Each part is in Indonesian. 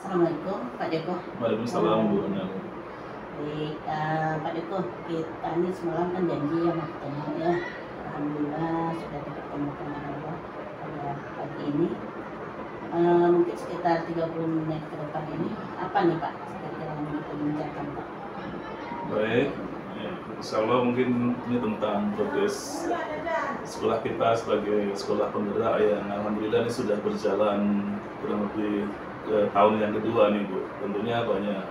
Assalamualaikum Pak Joko. Waalaikumsalam Bu Ana. Baik, Pak Joko, kita ini semalam kan janji ya mau ketemu ya. Alhamdulillah sudah dipertemukan Allah pada pagi ini. Mungkin sekitar 30 menit ke depan ini, apa nih Pak kira-kira yang kita bicarakan Pak? Baik, ya, insya Allah mungkin ini tentang progres sekolah kita sebagai sekolah penggerak yang alhamdulillah ini sudah berjalan kurang lebih ke tahun yang kedua nih Bu. Tentunya banyak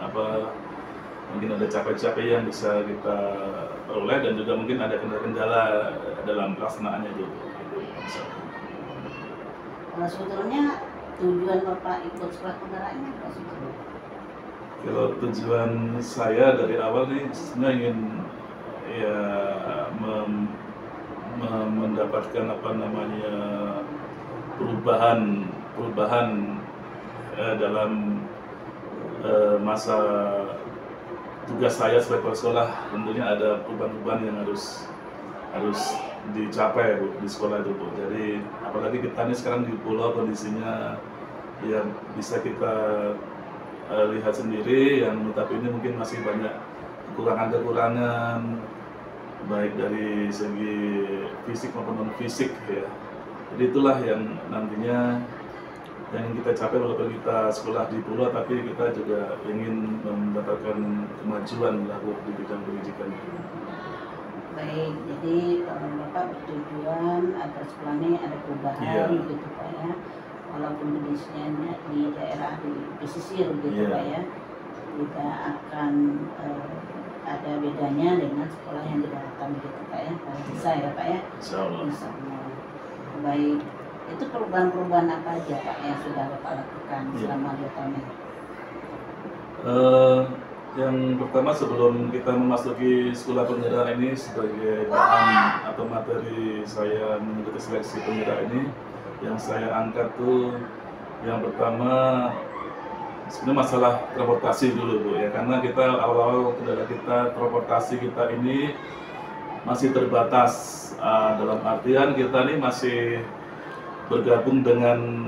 mungkin ada capek-capek yang bisa kita peroleh dan juga mungkin ada kendala-kendala dalam pelaksanaannya juga. Sebetulnya tujuan Bapak ikut sekolah penggeraknya apa sih? Kalau tujuan saya dari awal nih sebenarnya ingin ya mendapatkan perubahan dalam masa tugas saya sebagai kepala sekolah. Tentunya ada perubahan-perubahan yang harus dicapai Bu, di sekolah itu Bu. Jadi apalagi kita ini sekarang di pulau kondisinya yang bisa kita lihat sendiri, yang tapi ini mungkin masih banyak kekurangan-kekurangan baik dari segi fisik maupun non fisik ya. Jadi itulah yang nantinya yang ingin kita capai walaupun kita sekolah di pulau, tapi kita juga ingin mendapatkan kemajuan lah Bu, di bidang pendidikan. Baik, jadi Bapak bertujuan agar sekolah ini ada perubahan gitu Pak ya, walaupun kondisinya di daerah di pesisir gitu Pak ya, tidak akan ada bedanya dengan sekolah yang di daratan gitu Pak ya, kalau bisa ya Pak ya. Insya Allah. Baik, itu perubahan-perubahan apa aja Pak yang sudah Bapak lakukan selama 2 tahun ini? Yang pertama, sebelum kita memasuki sekolah penggerak ini sebagai bahan atau materi saya mengikuti seleksi penggerak ini, yang saya angkat tuh yang pertama sebenarnya masalah transportasi dulu Bu ya, karena kita awal-awal kendala kita transportasi kita ini masih terbatas, dalam artian kita ini masih bergabung dengan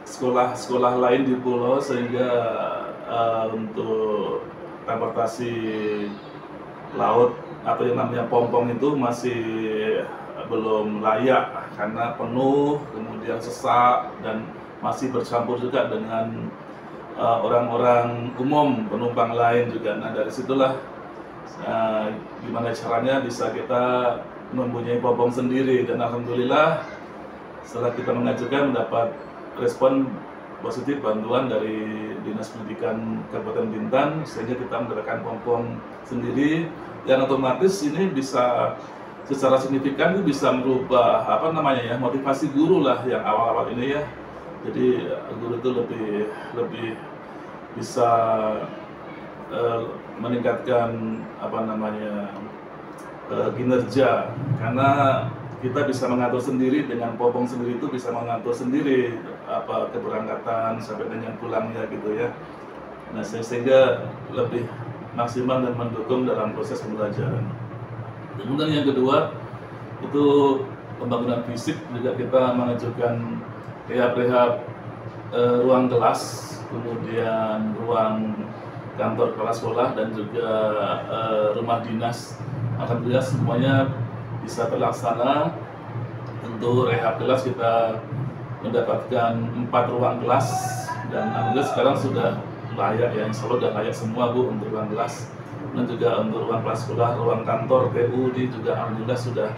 sekolah-sekolah lain di pulau, sehingga untuk transportasi laut atau yang namanya pompong itu masih belum layak karena penuh, kemudian sesak, dan masih bercampur juga dengan orang-orang umum, penumpang lain juga. Nah dari situlah gimana caranya bisa kita mempunyai pompong sendiri, dan alhamdulillah setelah kita mengajukan mendapat respon positif, bantuan dari Dinas Pendidikan Kabupaten Bintan, sehingga kita mendapatkan pompong sendiri yang otomatis ini bisa secara signifikan itu bisa merubah motivasi guru lah yang awal-awal ini ya. Jadi guru itu lebih bisa meningkatkan kinerja, karena kita bisa mengatur sendiri dengan pompong sendiri, itu bisa mengatur sendiri keberangkatan sampai dengan pulangnya gitu ya. Nah sehingga lebih maksimal dan mendukung dalam proses pembelajaran. Kemudian yang kedua itu pembangunan fisik, juga kita mengajukan rehab ruang kelas, kemudian ruang kantor kepala sekolah, dan juga rumah dinas. Alhamdulillah semuanya bisa terlaksana. Untuk rehab kelas kita mendapatkan 4 ruang kelas, dan alhamdulillah sekarang sudah layak ya, insya Allah sudah layak semua Bu untuk ruang kelas. Dan juga untuk ruang kelas sekolah, ruang kantor TU ini juga alhamdulillah sudah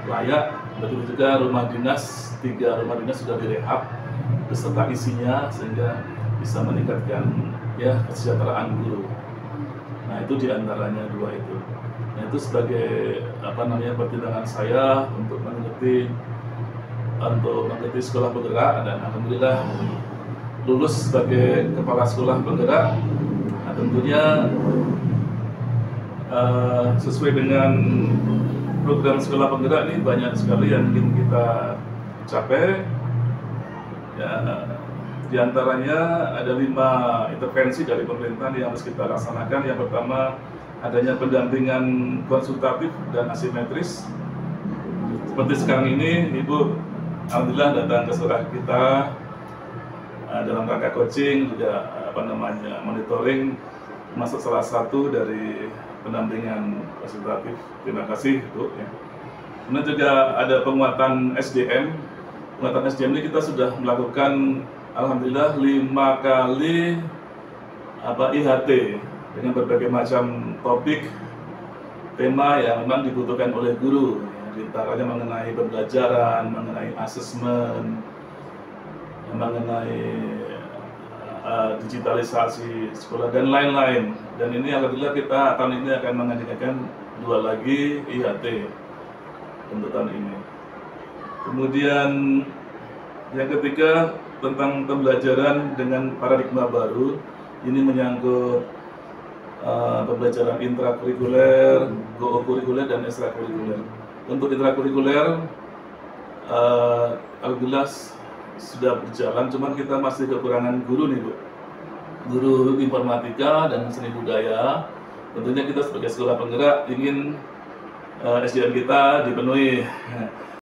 layak. Begitu juga rumah dinas, 3 rumah dinas sudah direhab beserta isinya, sehingga bisa meningkatkan ya kesejahteraan guru. Nah itu diantaranya 2 itu. Nah itu sebagai pertimbangan saya untuk mengikuti sekolah penggerak, dan alhamdulillah lulus sebagai kepala sekolah penggerak. Nah tentunya sesuai dengan program sekolah penggerak ini banyak sekali yang ingin kita capai ya. Di antaranya ada 5 intervensi dari pemerintahan yang harus kita laksanakan. Yang pertama, adanya pendampingan konsultatif dan asimetris. Seperti sekarang ini, Ibu alhamdulillah datang ke sekolah kita dalam rangka coaching, juga monitoring, masuk salah satu dari pendampingan fasilitatif. Terima kasih Bu. Ya. Kemudian juga ada penguatan SDM. Penguatan SDM ini kita sudah melakukan alhamdulillah 5 kali IHT dengan berbagai macam topik, tema yang memang dibutuhkan oleh guru. Di antaranya mengenai pembelajaran, mengenai asesmen, mengenai digitalisasi sekolah dan lain-lain. Dan ini alhamdulillah kita tahun ini akan mengadakan 2 lagi IHT untuk tahun ini. Kemudian yang ketiga tentang pembelajaran dengan paradigma baru. Ini menyangkut pembelajaran intrakurikuler, go-kurikuler, dan ekstrakurikuler. Untuk intrakurikuler, alhamdulillah sudah berjalan, cuman kita masih kekurangan guru nih Bu. Guru informatika dan seni budaya. Tentunya kita sebagai sekolah penggerak ingin SDM kita dipenuhi.